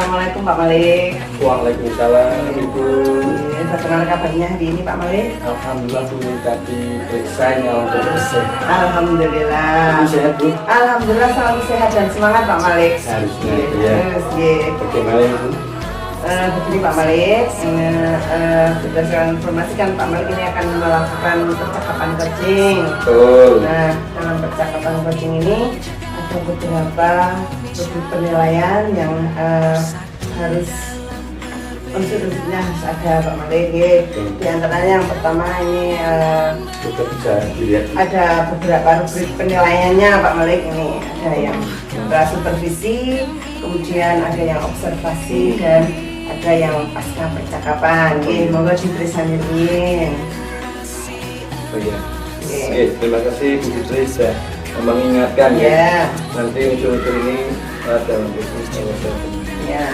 Assalamualaikum Pak Malik. Waalaikumsalam Ibu. Bagaimana kabarnya hari ini Pak Malik? Alhamdulillah Bu, tadi periksa nyala sehat. Alhamdulillah. Ibu sehat Bu? Alhamdulillah selalu sehat dan semangat Pak Malik. Harusnya ya. Bagaimana Ibu? Begini Pak Malik, berdasarkan informasi kan Pak Malik ini akan melakukan percakapan coaching. Betul. Nah, dalam percakapan coaching ini ada beberapa penilaian yang harus unsur-unsurnya harus ada Pak Malik. Di antaranya yang pertama ini bisa dilihat. ada beberapa rubrik penilaiannya Pak Malik. Ini ada yang supervisi, kemudian ada yang observasi, dan ada yang pasca percakapan. Monggo ditulisannya. Oh iya. Oke, terima kasih Bu Fitri sudah mengingatkan ya. Nanti unsur-unsur ini dalam bisnis ya.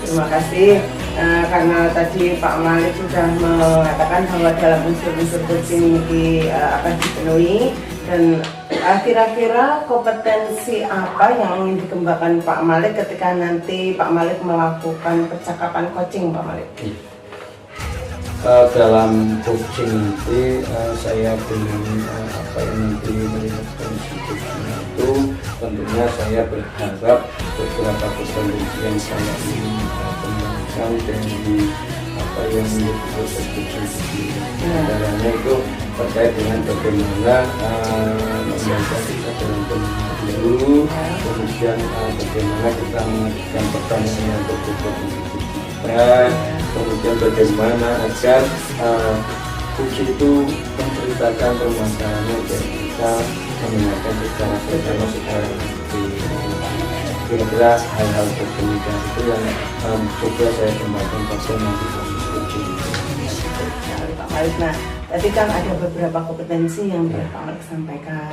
Terima kasih karena tadi Pak Malik sudah mengatakan bahwa dalam unsur-unsur coaching ini akan dipenuhi, dan kira-kira kompetensi apa yang ingin dikembangkan Pak Malik ketika nanti Pak Malik melakukan percakapan coaching Pak Malik? Dalam coaching nanti saya dengan apa yang nanti melihat kondisi coaching itu, tentunya saya berharap beberapa kompetensi yang saya ingin kembangkan dari apa yang menjadi proses coaching ini. Caranya itu terkait dengan bagaimana membaca kita dalam pemahaman dulu, kemudian bagaimana kita mengajukan pertanyaan yang berbeda kita, kemudian bagaimana agar coach itu menceritakan permasalahannya dan kita mendengarkan secara bersama secara aktif. Kira-kira hal-hal demikian itu yang coba saya kembangkan pada nanti proses coaching. Pak Malik, nah tadi kan ada beberapa kompetensi yang Pak Malik sampaikan.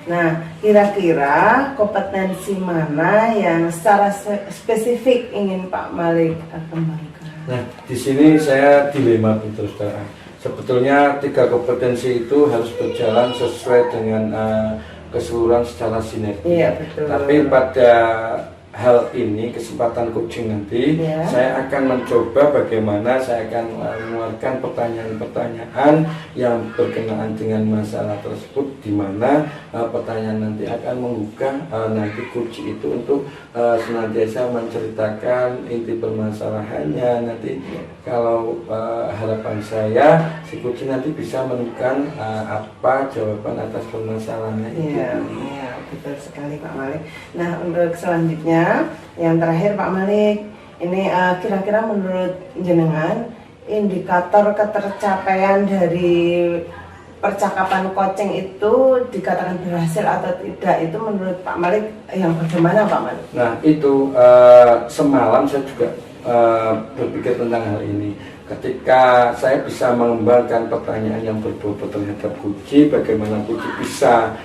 Nah, kira-kira kompetensi mana yang secara spesifik ingin Pak Malik kembangkan? Nah, di sini saya dilema betul saudara. Sebetulnya 3 kompetensi itu harus berjalan sesuai dengan keseluruhan secara sinergi. Iya, betul. Tapi pada hal ini, kesempatan coaching nanti, saya akan mencoba bagaimana saya akan mengeluarkan pertanyaan-pertanyaan yang berkenaan dengan masalah tersebut, di mana pertanyaan nanti akan menggugah nanti coach itu untuk senantiasa menceritakan inti permasalahannya. Nanti kalau harapan saya si coach nanti bisa menemukan apa jawaban atas permasalahannya itu. Iya, betul sekali Pak Malik. Nah, untuk selanjutnya yang terakhir Pak Malik, ini kira-kira menurut jenengan indikator ketercapaian dari percakapan coaching itu dikatakan berhasil atau tidak, itu menurut Pak Malik yang bagaimana Pak Malik? Nah itu semalam saya juga berpikir tentang hal ini. Ketika saya bisa mengembangkan pertanyaan yang berbobot terhadap coach, bagaimana coach bisa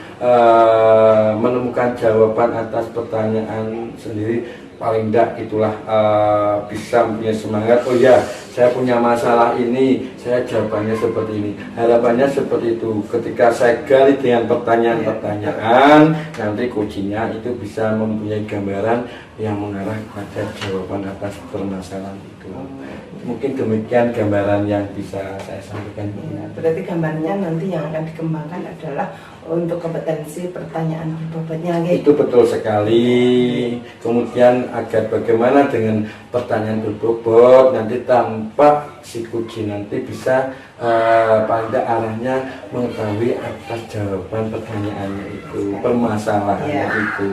menemukan jawaban atas pertanyaan sendiri, paling tidak itulah bisa punya semangat. Oh ya, saya punya masalah ini, saya jawabannya seperti ini, harapannya seperti itu. Ketika saya gali dengan pertanyaan-pertanyaan, nanti coachnya itu bisa mempunyai gambaran yang mengarah pada jawaban atas permasalahan itu. Mungkin demikian gambaran yang bisa saya sampaikan. Berarti gambarnya nanti yang akan dikembangkan adalah untuk kompetensi pertanyaan berbobotnya. Itu betul sekali. Kemudian agar bagaimana dengan pertanyaan berbobot nanti tanpa si coach nanti bisa pada arahnya mengetahui atas jawaban pertanyaannya itu, permasalahannya itu.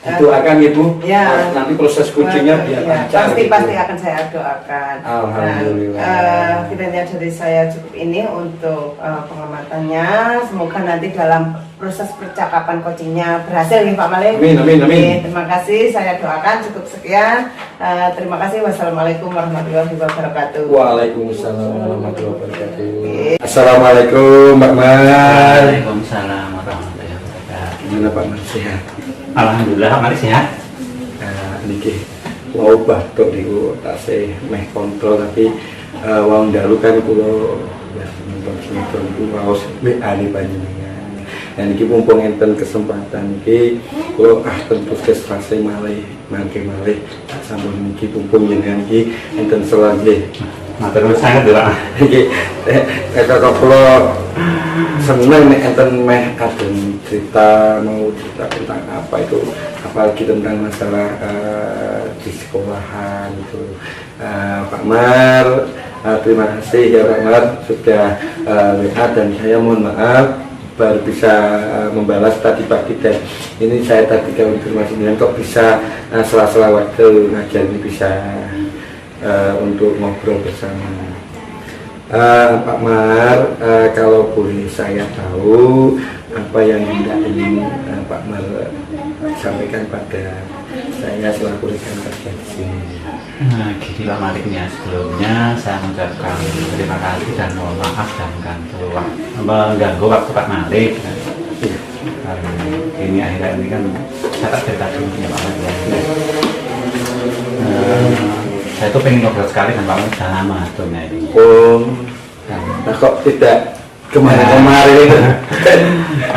Itu akan Ibu, nanti proses coachingnya biar lancar. Pasti akan saya doakan. Alhamdulillah. Kiranya dari saya cukup ini untuk pengamatannya. Semoga nanti dalam proses percakapan coachingnya berhasil nih Pak Malik. Amin. Terima kasih, saya doakan cukup sekian. Terima kasih. Wassalamualaikum warahmatullahi wabarakatuh. Waalaikumsalam warahmatullahi wabarakatuh. Assalamualaikum Mbak Mas. Waalaikumsalam warahmatullahi wabarakatuh. Gimana Pak Mas, sehat? Alhamdulillah Malik sehat. Niki mau batuk niku tasih meh kontrol, tapi wong dalu kan kula ya nonton sinetron iku waos WA ni panjenengan. Dan iki mumpung enten kesempatan iki kula ten puskesmas malih mangke malih tak sambung iki mumpung jenengan iki enten selon nggih. Matur nuwun sanget lho Pak. Iki kok kula seneng nek enten meh adem cerita mau cerita tentang apa itu, apalagi tentang masalah di sekolahan itu. Pak Mar, terima kasih ya Pak Mar sudah WA dan saya mohon maaf baru bisa membalas tadi pagi, dan ini saya tadi konfirmasi dengan kok bisa sela-sela waktu ngajar ini bisa untuk ngobrol bersama. Pak Mar, kalau boleh saya tahu apa yang hendak ingin Pak Mar sampaikan pada saya selaku rekan kerja di sini. Nah, gini Pak Maliknya, sebelumnya saya mengucapkan terima kasih dan mohon maaf dan mengganggu waktu Pak Malik. Ini akhirnya ini kan saya cerita dulu ya Pak Malik. Saya tuh pengen ngobrol sekali dengan Pak Malik sudah lama sebetulnya ini. Oh, nah kok tidak kemarin-kemarin itu?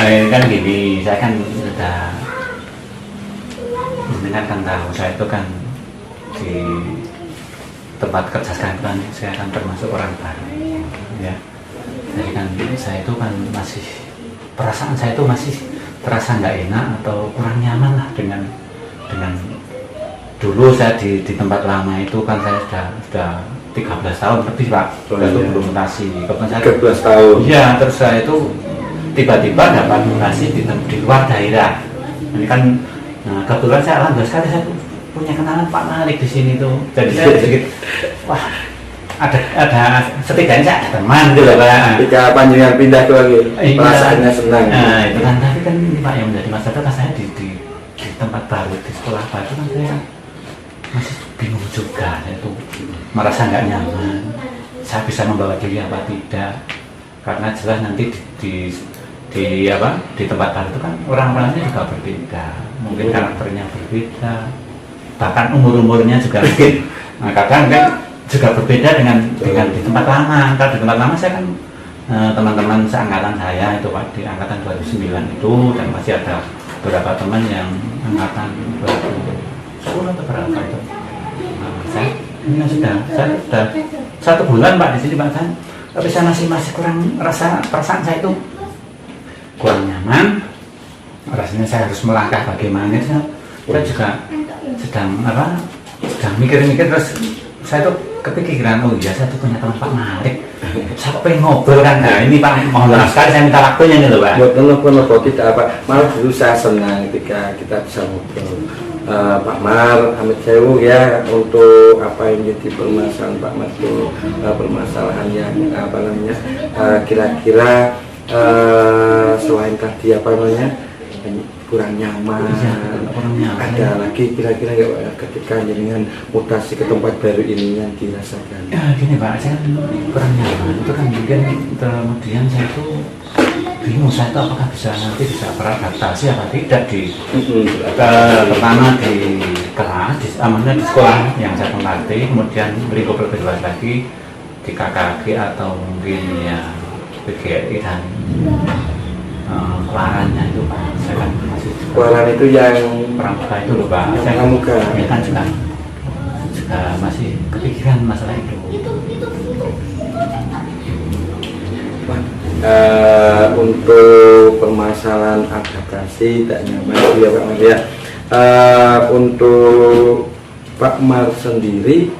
Ini kan gini, saya kan sudah mendengarkan tahu saya itu kan di tempat kerja sekarang kan saya kan termasuk orang baru ya, jadi kan saya itu kan masih perasaan saya itu masih terasa nggak enak atau kurang nyaman lah dengan dulu saya di tempat lama itu kan saya sudah 13 tahun lebih Pak. Itu belum mutasi. Kemudian saya 13 tahun. Iya, terus saya itu tiba-tiba dapat mutasi di luar daerah. Ini kan kebetulan saya alhamdulillah sekali saya punya kenalan Pak Malik di sini tuh. Jadi saya sedikit wah ada setidaknya saya ada teman gitu Pak. Ketika panjenengan pindah ke lagi, perasaannya senang. Nah itu kan, tapi kan ini Pak yang menjadi masalah kan saya di tempat baru, di sekolah baru kan saya masih bingung juga, saya tuh merasa nggak nyaman. Saya bisa membawa diri apa tidak? Karena jelas nanti di tempat baru itu kan orang-orangnya juga berbeda, mungkin karakternya berbeda, bahkan umurnya juga mungkin kadang kan juga berbeda dengan di tempat lama. Kalau di tempat lama saya kan teman-teman seangkatan saya itu Pak, di angkatan 2009 itu, dan masih ada beberapa teman yang angkatan 2010 atau berapa itu. Saya sudah 1 bulan Pak di sini Pak, tapi saya masih kurang perasaan saya itu kurang nyaman. Rasanya saya harus melangkah bagaimana. Saya juga sedang mikir-mikir, terus saya tuh kepikiran, oh iya saya tuh punya teman Pak Malik, saya pengen ngobrol kan. Nah ini Pak, mohon maaf sekali saya minta waktunya nih loh Pak. Buat tidak apa, malah dulu saya senang ketika kita bisa ngobrol. Pak Mar, amit sewu ya untuk apa yang jadi permasalahan Pak Mar itu, permasalahan yang apa namanya kira-kira selain tadi apa namanya kurang nyaman, ada lagi kira-kira ya ketika dengan mutasi ke tempat baru ini yang dirasakan. Ya gini Pak, saya kurang nyaman itu kan mungkin kemudian saya tuh bingung, saya tuh apakah nanti bisa beradaptasi apa tidak pertama di kelas, di sekolah yang saya tempati, kemudian lingkup lebih luas lagi di KKG atau mungkin ya PGRI dan kelarannya itu Pak. Saya kan masih kelaran itu yang pramuka itu loh Pak. Saya pramuka kan juga masih kepikiran masalah itu. Untuk permasalahan adaptasi tak nyaman ya Pak Mar ya. Untuk Pak Mar sendiri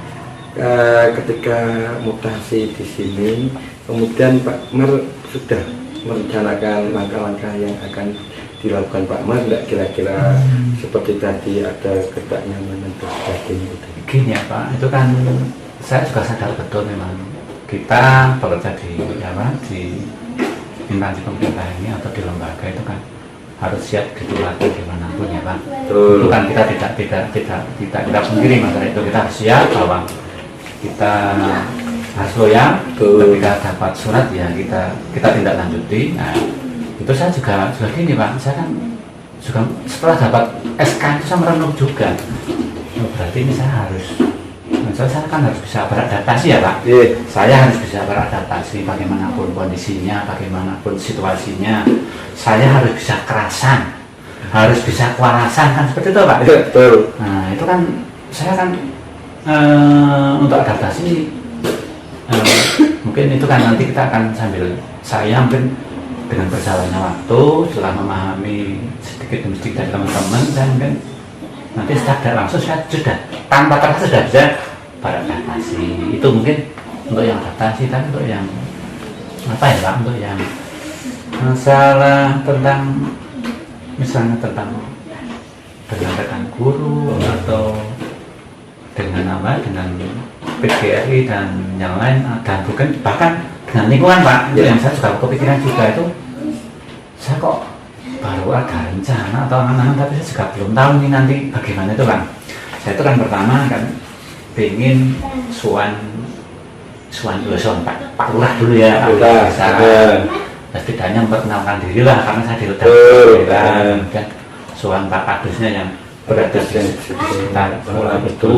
ketika mutasi di sini, kemudian Pak Mar sudah merencanakan langkah-langkah yang akan dilakukan Pak Mar, tidak kira-kira seperti tadi ada ketidaknyamanan dan sebagainya itu. Gini ya Pak, itu kan saya juga sadar betul memang kita bekerja di instansi pemerintah ini atau di lembaga itu kan harus siap ditulati dimanapun ya Pak. Itu kan kita tidak sendiri masalah itu, kita harus siap bahwa kita harus loyal. Ketika dapat surat ya kita tindak lanjuti. Nah itu saya juga gini Pak, saya kan juga setelah dapat SK itu saya merenung juga, berarti ini saya harus saya kan harus bisa beradaptasi ya Pak. Iya. Saya harus bisa beradaptasi bagaimanapun kondisinya, bagaimanapun situasinya. Saya harus bisa kerasan, harus bisa kewarasan kan seperti itu Pak. Betul. Nah itu kan saya kan untuk adaptasi mungkin itu kan nanti kita akan sambil saya mungkin dengan berjalannya waktu setelah memahami sedikit demi sedikit dari teman-teman, saya mungkin nanti secara langsung saya sudah tanpa terasa sudah bisa beradaptasi. Itu mungkin untuk yang adaptasi, tapi untuk yang apa ya Pak, untuk yang masalah tentang misalnya tentang dengan rekan guru atau dengan apa, dengan PGRI dan yang lain, dan bukan bahkan dengan lingkungan Pak, yang saya juga kepikiran juga itu, saya kok baru ada rencana atau angan-angan, tapi saya juga belum tahu nih nanti bagaimana itu Pak. Saya itu kan pertama kan pengen suan Pak Lurah dulu ya, Pak Lurah bisa setidaknya memperkenalkan diri lah, karena saya diledak dan suan Pak Kadusnya yang berada di sekitar sekolah itu.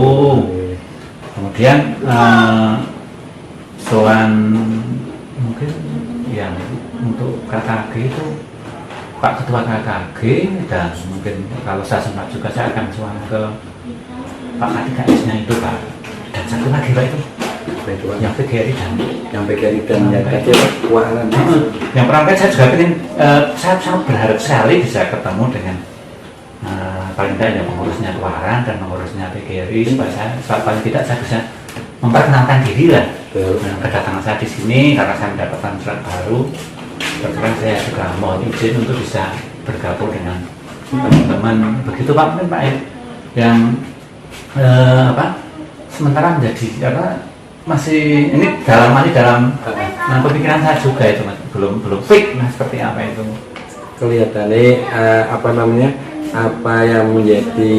Kemudian soal mungkin yang untuk KKG itu Pak Ketua KKG, dan mungkin kalau saya sempat juga saya akan soal ke Pak KDKS-nya itu Pak, dan satu lagi Pak itu yang PGRI dan yang kecil keuangan. Yang pertama saya juga ingin saya berharap sekali bisa ketemu dengan paling tidak yang pengurusnya Keluaran dan pengurusnya PGRI, supaya saya paling tidak saya bisa memperkenalkan diri lah. Kedatangan saya di sini karena saya mendapatkan surat baru. Kebetulan saya juga mohon izin untuk bisa bergabung dengan teman-teman. Begitu Pak, mungkin Pak yang sementara menjadi masih ini dalam pemikiran saya juga itu Mas, belum fix Mas, seperti apa itu. Kelihatannya apa yang menjadi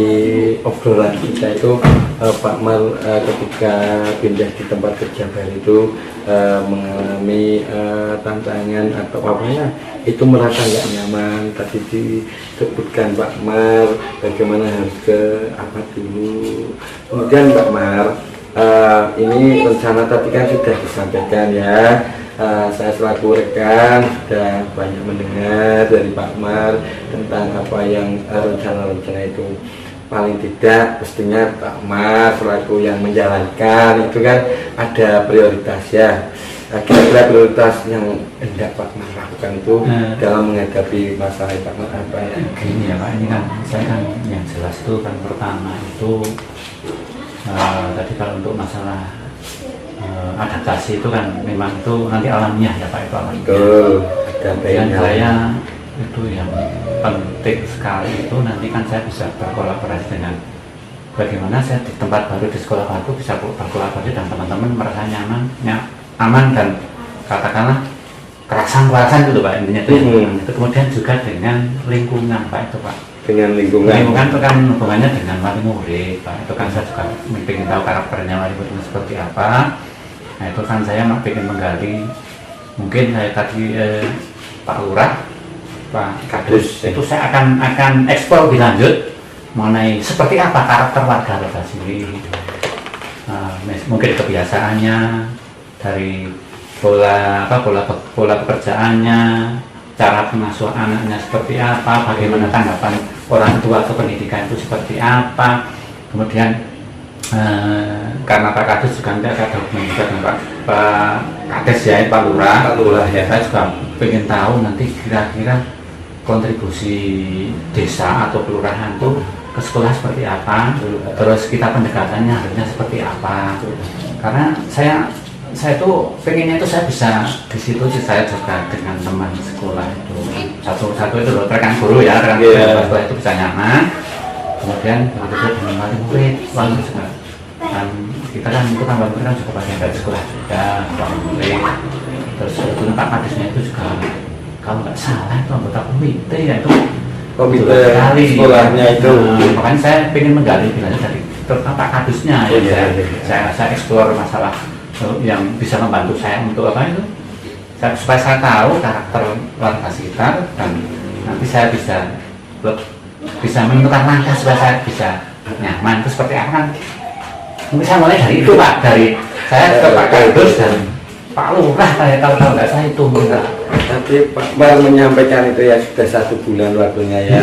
obrolan kita itu Pak Mal ketika pindah di tempat kerja baru itu mengalami tantangan atau apa ya, itu merasa nggak nyaman. Tadi disebutkan Pak Mar bagaimana harus ke apa dulu. Kemudian Pak Mar ini rencana tadi kan sudah disampaikan ya. Saya selaku rekan sudah banyak mendengar dari Pak Mar tentang apa yang rencana-rencana itu. Paling tidak pastinya Pak Mar selaku yang menjalankan itu kan ada prioritas ya. Kira-kira prioritas yang hendak Pak Mar lakukan itu dalam menghadapi masalah Pak Mar apa ya? Gini ya Pak, ini kan saya kan yang jelas itu kan pertama itu tadi kalau untuk masalah adaptasi itu kan memang itu nanti alamiah ya Pak, itu alamiah. Dan saya itu yang penting sekali itu nanti kan saya bisa berkolaborasi dengan bagaimana saya di tempat baru, di sekolah baru bisa berkolaborasi dan teman-teman merasa nyaman, aman, dan katakanlah kerasan gitu Pak, intinya itu. Itu kemudian juga dengan lingkungan Pak, itu Pak. Dengan lingkungan itu kan hubungannya dengan wali murid Pak, itu kan saya juga ingin tahu karakternya wali murid seperti apa. Nah itu kan saya ingin menggali, mungkin saya tadi Pak Lurah, Pak Kadus, itu saya akan eksplor lebih lanjut mengenai seperti apa karakter warga Lodha sendiri, mungkin kebiasaannya, dari pola pekerjaannya, cara pengasuhan anaknya seperti apa, bagaimana tanggapan orang tua ke pendidikan itu seperti apa. Kemudian karena Pak Kadus juga nanti ada hubungan juga dengan Pak Kades ya, Pak Lurah ya, saya juga ingin tahu nanti kira-kira kontribusi desa atau kelurahan itu ke sekolah seperti apa, terus kita pendekatannya harusnya seperti apa. Karena saya tuh pengennya itu saya bisa di situ sih, saya juga dengan teman sekolah itu satu itu loh, rekan guru ya, rekan sekolah itu bisa nyaman. Kemudian begitu dengan wali murid juga kan, kita kan itu kan wali murid kan juga bagian dari sekolah juga, wali murid. Terus sebetulnya Pak Kadusnya itu juga kalau nggak salah itu anggota komite ya, itu komite sekolahnya itu. Makanya saya pengen menggali bilangnya dari terutama Pak Kadusnya ya, saya eksplor masalah yang bisa membantu saya untuk apa itu, supaya saya tahu karakter warga sekitar, dan nanti saya bisa menentukan langkah supaya saya bisa nyaman itu seperti apa kan. mungkin saya mulai dari itu Pak, dari saya ke Pak Kardus dan Pak Lurah, saya tahu nggak saya itu enggak. Nanti Pak Mal menyampaikan itu ya sudah 1 bulan waktunya ya.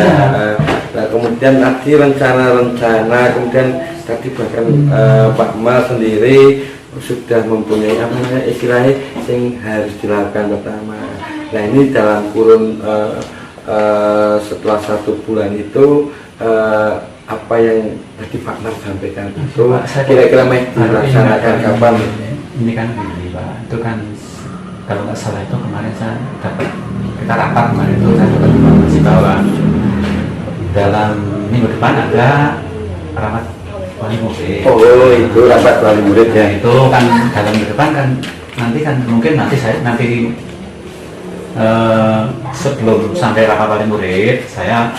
Nah kemudian nanti rencana-rencana, kemudian tadi bahkan Pak Mal sendiri sudah mempunyai apa namanya istilahnya yang harus dilakukan pertama. Nah ini dalam kurun setelah 1 bulan itu apa yang tadi Pak Mar sampaikan itu kira-kira mau dilaksanakan kapan? Ini kan begini Pak, itu kan kalau nggak salah itu kemarin saya dapat, kita rapat kemarin itu saya dapat informasi bahwa dalam minggu depan ada rapat wali murid. Oh itu rapat wali murid ya. Itu kan dalam minggu depan kan mungkin saya sebelum sampai rapat wali murid saya,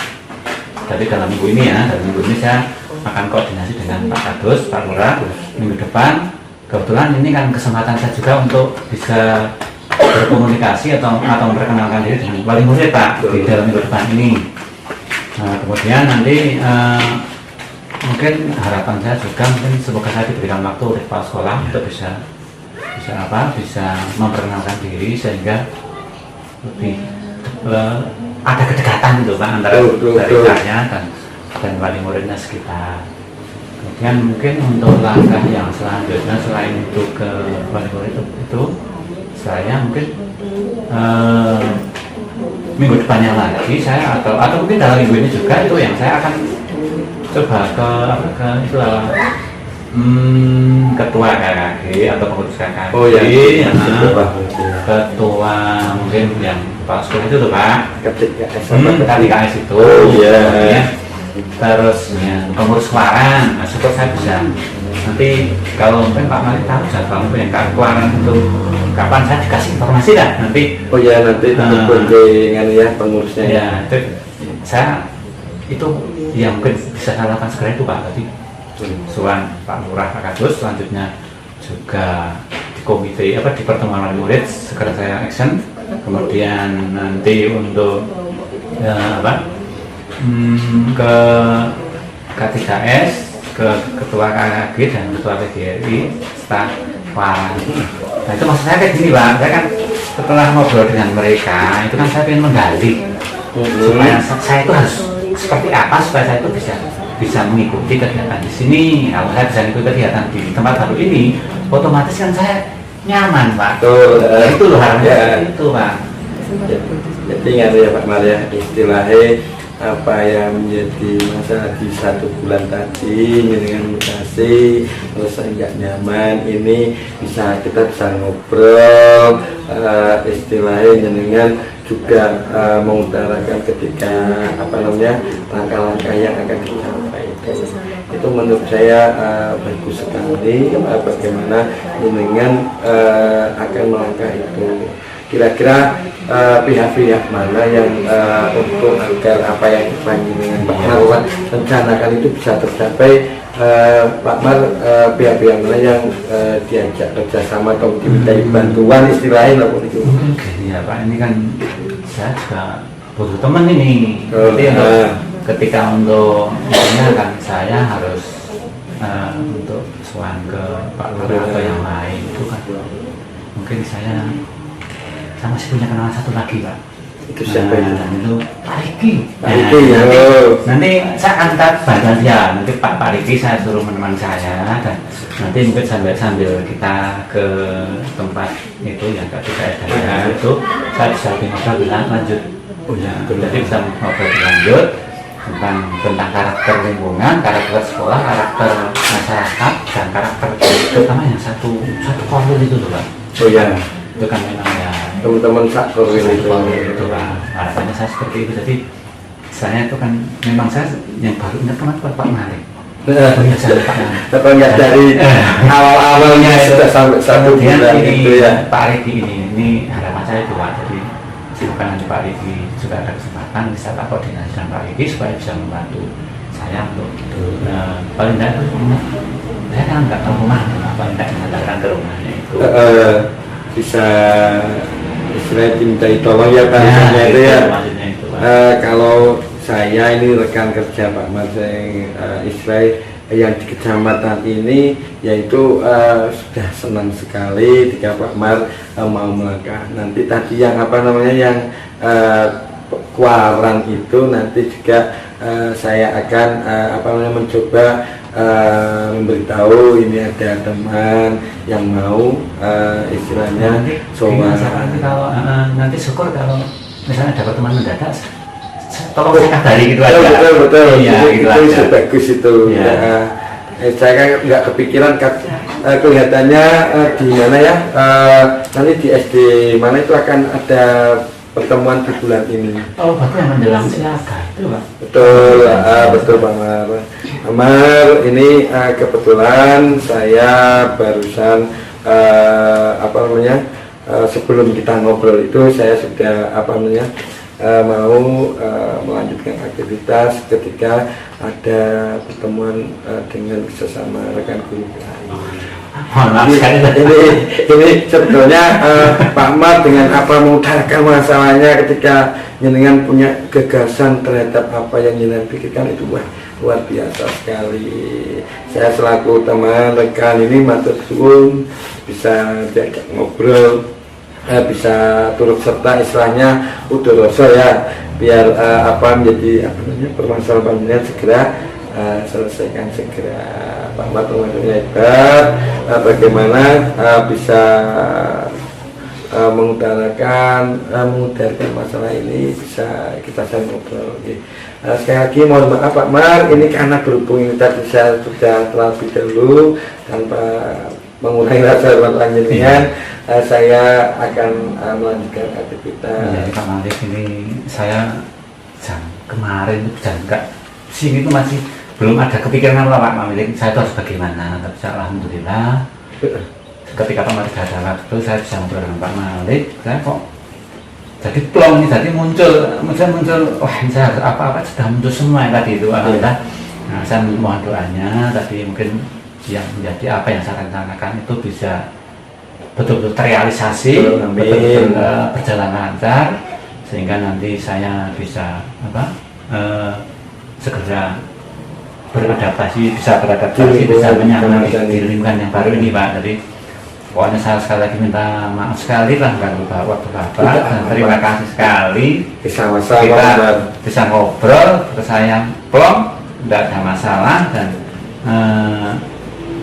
tapi dalam minggu ini saya akan koordinasi dengan Pak Kardus, Pak Lurah minggu depan. Kebetulan ini kan kesempatan saya juga untuk bisa berkomunikasi atau memperkenalkan diri dengan wali murid Pak di dalam minggu depan ini. Nah, kemudian nanti mungkin harapan saya juga mungkin semoga saya diberikan waktu oleh kepala sekolah untuk bisa memperkenalkan diri sehingga lebih ada kedekatan gitu Pak antara dari saya dan wali muridnya sekitar. Kemudian mungkin untuk langkah yang selanjutnya selain itu ke wali murid itu saya mungkin minggu depannya lagi saya atau mungkin dalam minggu ini juga itu yang saya akan coba ke itu ketua KKG atau pengurus KKG. Oh ya, ketua mungkin yang kepala sekolah itu tuh Pak, KKS itu. Oh iya. Terus ya, pengurus keluaran, nah, syukur saya bisa nanti kalau mungkin Pak Malik tahu jadwal yang keluaran itu kapan saya dikasih informasi dah nanti. Oh ya nanti dengan ya pengurusnya ya. Itu saya itu yang mungkin bisa saya lakukan segera itu Pak tadi. Soal Pak Lurah, Pak Kardus, selanjutnya juga di komite di pertemuan wali murid segera saya action. Kemudian nanti untuk ke K3S, ke ketua KKG dan ketua PGRI staf Waran. Nah itu maksud saya kayak gini Pak, saya kan setelah ngobrol dengan mereka itu kan saya ingin menggali supaya saya itu harus seperti apa supaya saya itu bisa mengikuti kegiatan di sini. Kalau saya bisa mengikuti kegiatan di tempat baru ini, otomatis kan saya nyaman Pak. Itu loh harapannya itu Pak. Jadi ingat ya Pak Maria, istilahnya apa yang menjadi masalah di 1 bulan tadi dengan mutasi terus saya nggak nyaman ini kita bisa ngobrol istilahnya dengan juga mengutarakan ketika langkah-langkah yang akan disampaikan itu menurut saya bagus sekali bagaimana dengan akan melangkah itu. Kira-kira pihak-pihak mana yang untuk agar apa yang dipanggil dengan Pak Marwan rencanakan itu bisa tercapai, Pak Mar, pihak-pihak mana yang diajak kerjasama atau dimintai bantuan istilahnya apapun itu? Mungkin gini ya Pak, ini kan saya juga butuh teman ini. Jadi ketika untuk misalnya kan saya harus untuk soal ke Pak Lurah atau yang lain itu kan mungkin saya masih punya kenalan satu lagi Pak. Itu siapa itu? Itu Pak Riki. Nanti saya akan bantuan dia. Nanti Pak Riki saya suruh menemani saya dan nanti mungkin sambil kita ke tempat itu yang K3S itu saya bisa ngobrol lanjut. Oh ya, jadi bisa ngobrol lanjut tentang karakter lingkungan, karakter sekolah, karakter masyarakat dan karakter terutama yang satu korwil itu Pak. Oh ya. Itu kan memang ya teman-teman sak korwil itu Pak, harapannya saya seperti itu. Jadi saya itu kan memang saya yang baru ingat teman Pak Malik. Tapi nggak dari awal-awalnya sudah sampai 1 bulan itu ya Pak Riki ini harapan saya itu Pak. Jadi semoga nanti Pak Riki juga ada kesempatan bisa tak koordinasi dengan Pak Riki supaya bisa membantu saya untuk itu. Paling tidak itu saya kan nggak tahu rumah, paling tidak mengantarkan ke rumahnya itu. Bisa istilahnya dimintai tolong ya Pak itu ya. Kalau saya ini rekan kerja Pak Mas yang istilahnya yang di kecamatan ini, yaitu sudah senang sekali jika Pak Mar mau melangkah. Nanti tadi yang yang Kuarang itu nanti juga saya akan mencoba memberitahu ini ada teman yang mau istilahnya soal kalau nanti syukur kalau misalnya dapat teman mendadak, tolong saya kabari gitu aja. Betul. Iya, itu bagus itu. Ya. Saya kan nggak kepikiran kelihatannya di mana ya, nanti di SD mana itu akan ada pertemuan di bulan ini. Oh, berarti yang menjelang siaga itu, Pak? Betul Pak Mar. Ini kebetulan saya barusan sebelum kita ngobrol itu saya sudah mau melanjutkan aktivitas ketika ada pertemuan dengan sesama rekan guru lain. Ini sebetulnya Pak Mar dengan mengutarakan masalahnya ketika jenengan punya gagasan terhadap apa yang jenengan pikirkan itu luar biasa sekali. Saya selaku teman rekan ini matur suwun bisa diajak ngobrol, bisa turut serta istilahnya udoroso ya, biar menjadi permasalahannya segera selesaikan segera. Pak Mat umurnya hebat, bagaimana bisa mengutarakan masalah ini, bisa kita saling ngobrol. Sekali lagi mohon maaf Pak Mar, ini karena berhubung ini tadi saya sudah terlebih dahulu tanpa mengurangi rasa hormat lanjutnya, saya akan melanjutkan aktivitas. Ya, Pak Malik, ini saya kemarin nggak sini itu masih belum ada kepikiran Pak Malik, saya itu harus bagaimana. Tapi alhamdulillah ketika Pak Malik ada waktu, saya bisa ngobrol dengan Pak Malik. Saya kok jadi plong nih, jadi muncul, wah ini saya harus apa-apa sudah muncul semua yang tadi itu. Alhamdulillah. Nah, saya mohon doanya tadi mungkin yang menjadi apa yang saya rencanakan itu bisa betul-betul terrealisasi, betul-betul berjalan lancar, sehingga nanti saya bisa segera beradaptasi, bisa menyamai di lingkungan yang baru ini Pak. Jadi pokoknya saya sekali lagi minta maaf sekali lah ganggu waktu Bapak, dan terima kasih sekali kita bisa ngobrol, terus saya plong, tidak ada masalah. Dan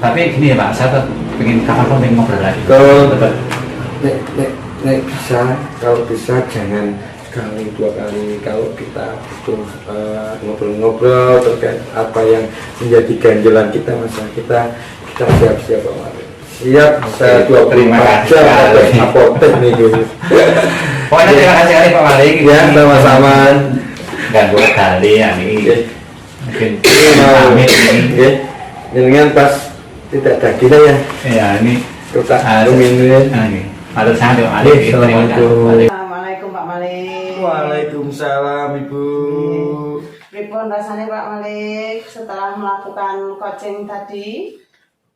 tapi gini ya Pak, saya ingin kapan-kapan ingin ngobrol lagi. Kalau bisa jangan sekali dua kali, kalau kita butuh ngobrol-ngobrol terkait apa yang menjadi ganjelan kita, masalah kita siap-siap Pak Mari. Siap, saya 24 jam ada apotek nih gitu. Pokoknya terima kasih sekali Pak Mari. Ya, sama-sama. Ganggu kali ya ini. Mungkin amit ini. Jangan pas tidak ada kita ya. Ya ini. Kita minum. Matur sangat Pak Malik. Assalamualaikum Pak Malik. Waalaikumsalam Ibu. Pripun rasanya Pak Malik setelah melakukan coaching tadi?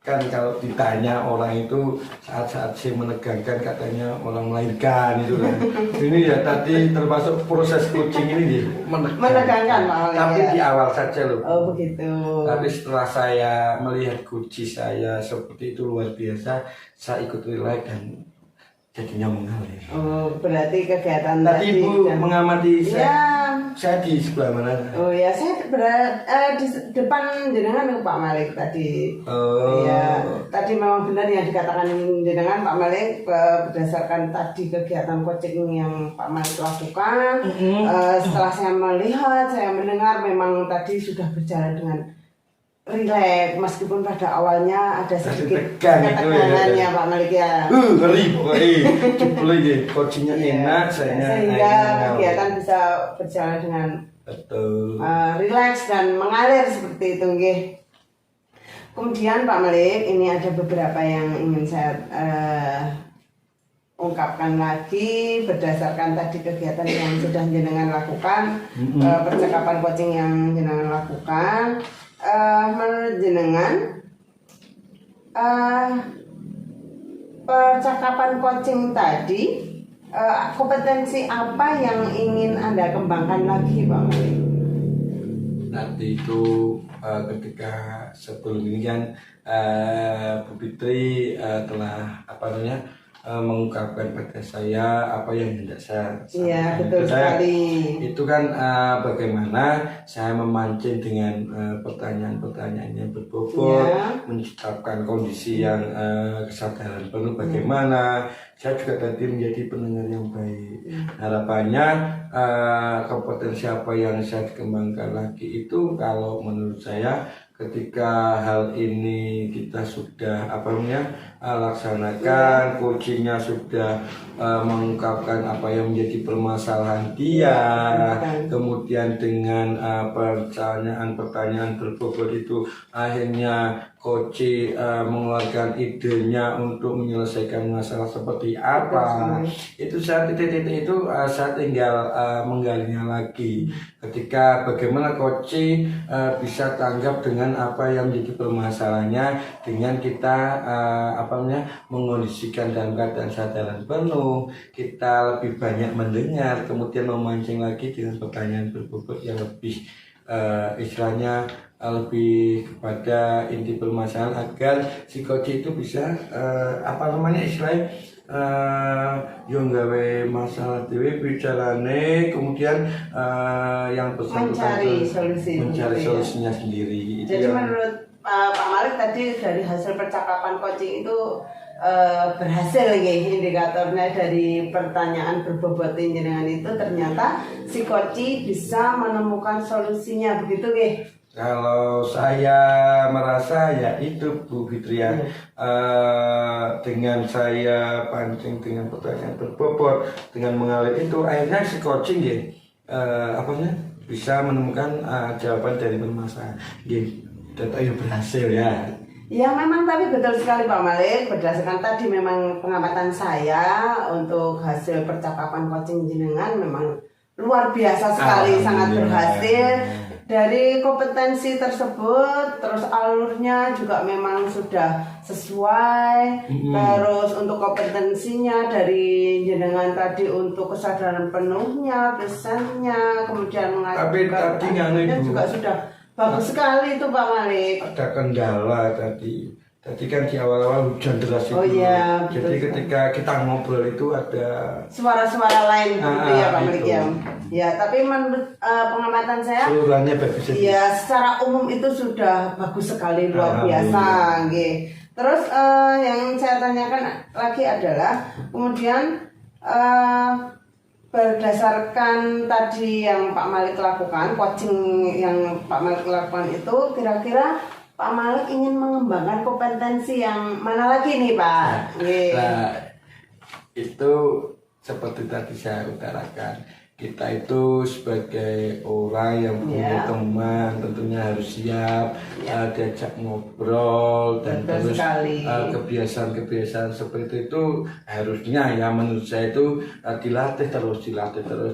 Kan kalau ditanya orang itu saat-saat sih menegangkan katanya orang melahirkan itu kan. Ini ya tadi termasuk proses coaching ini menegangkan Pak Malik. Tapi di awal saja loh. Oh begitu. Tapi setelah saya melihat coach saya seperti itu luar biasa, saya ikut relax dan jadinya mengalir. Oh berarti kegiatan tadi Ibu mengamati saya di sebelah mana? Oh ya, saya berada di depan jenengan Pak Malik tadi. Oh ya, tadi memang benar yang dikatakan jenengan Pak Malik, berdasarkan tadi kegiatan coaching yang Pak Malik lakukan. Setelah saya melihat, saya mendengar memang tadi sudah berjalan dengan rileks, meskipun pada awalnya ada sedikit ketegangan ya Pak Malik ya. Ngeri pokoknya, jebule ya, coachingnya enak, sehingga kegiatan bisa berjalan dengan rileks dan mengalir seperti itu nggih. Kemudian Pak Malik, ini ada beberapa yang ingin saya ungkapkan lagi berdasarkan tadi kegiatan yang sudah jenengan lakukan, percakapan coaching yang jenengan lakukan. Menurut jenengan percakapan coaching tadi, kompetensi apa yang ingin Anda kembangkan lagi Pak Malik? nanti itu ketika sebelum ini kan Bu Fitri telah mengungkapkan pada saya apa yang hendak saya sampaikan. Iya, betul sekali. Itu kan bagaimana saya memancing dengan pertanyaan-pertanyaan yang berbobot, menciptakan kondisi yang kesadaran penuh bagaimana. Saya juga tadi menjadi pendengar yang baik. Harapannya kompetensi apa yang saya kembangkan lagi itu, kalau menurut saya ketika hal ini kita sudah laksanakan, coachingnya sudah mengungkapkan apa yang menjadi permasalahan dia, kemudian dengan pertanyaan-pertanyaan berbobot itu akhirnya coach mengeluarkan idenya untuk menyelesaikan masalah seperti apa. Itu saat titik-titik itu saya tinggal menggalinya lagi. Ketika bagaimana coach bisa tanggap dengan apa yang menjadi permasalahannya, dengan kita mengondisikan dalam keadaan sadaran penuh, kita lebih banyak mendengar, kemudian memancing lagi dengan pertanyaan berbobot yang lebih istilahnya lebih kepada inti permasalahan, agar si coach itu bisa istilahnya yang gawe masalah dewe bicarane, kemudian yang mencari solusinya sendiri. Jadi menurut Pak Malik tadi dari hasil percakapan coaching itu berhasil ya, indikatornya dari pertanyaan berbobot jenengan itu ternyata si coach bisa menemukan solusinya, begitu ya? Kalau saya merasa ya itu Bu Fitri ya, dengan saya pancing dengan pertanyaan berbobot, dengan mengalir itu akhirnya si coaching ya bisa menemukan jawaban dari permasalahan. Dan ayo berhasil ya. Ya memang, tapi betul sekali Pak Malik, berdasarkan tadi memang pengamatan saya untuk hasil percakapan coaching jenengan memang luar biasa sekali, sangat berhasil. Dari kompetensi tersebut, terus alurnya juga memang sudah sesuai. Terus untuk kompetensinya dari jenengan tadi untuk kesadaran penuhnya, pesannya, kemudian mengajarkan juga sudah bagus sekali itu Pak Malik. Ada kendala tadi kan di awal-awal hujan deras itu. Oh iya, jadi ketika kita ngobrol itu ada suara-suara lain gitu ya Pak Malik ya. Ya, tapi menurut pengamatan saya seluruhnya bagus. Ya, secara umum itu sudah bagus sekali, luar biasa nggih. Terus yang saya tanyakan lagi adalah kemudian berdasarkan tadi yang Pak Malik lakukan, coaching yang Pak Malik lakukan itu, kira-kira Pak Malik ingin mengembangkan kompetensi yang mana lagi nih Pak? Nah, itu seperti tadi saya utarakan, kita itu sebagai orang yang punya teman tentunya harus siap diajak ngobrol, dan terus kebiasaan-kebiasaan seperti itu harusnya ya menurut saya itu dilatih terus.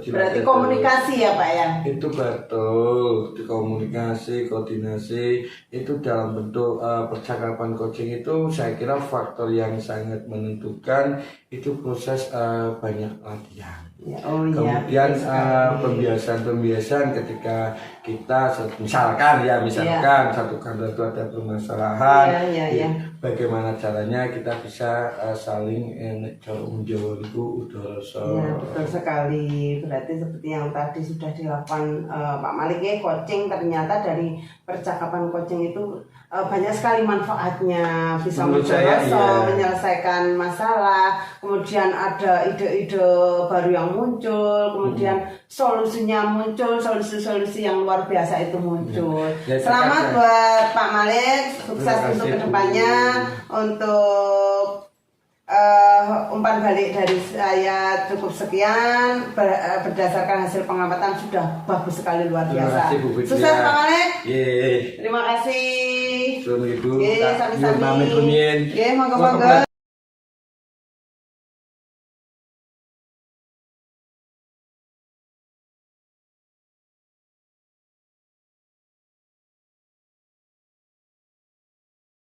Berarti komunikasi ya Pak ya? Itu betul, komunikasi, koordinasi itu dalam bentuk percakapan coaching itu saya kira faktor yang sangat menentukan. Itu proses banyak latihan. Kemudian pembiasaan ketika kita misalkan satu kantor itu ada permasalahan, bagaimana caranya kita bisa saling menjawab itu betul sekali. Berarti seperti yang tadi sudah dilakukan Pak Malik ya, coaching ternyata dari percakapan coaching itu banyak sekali manfaatnya, bisa menyelesaikan masalah, kemudian ada ide-ide baru yang muncul, kemudian solusinya muncul, solusi-solusi yang luar biasa itu muncul. Selamat buat Pak Malik, sukses untuk kedepannya. Untuk umpan balik dari saya cukup sekian, berdasarkan hasil pengamatan sudah bagus sekali, luar biasa. Sukses Pak Malik. Terima kasih. Ibu. Sami-sami. Monggo-monggo.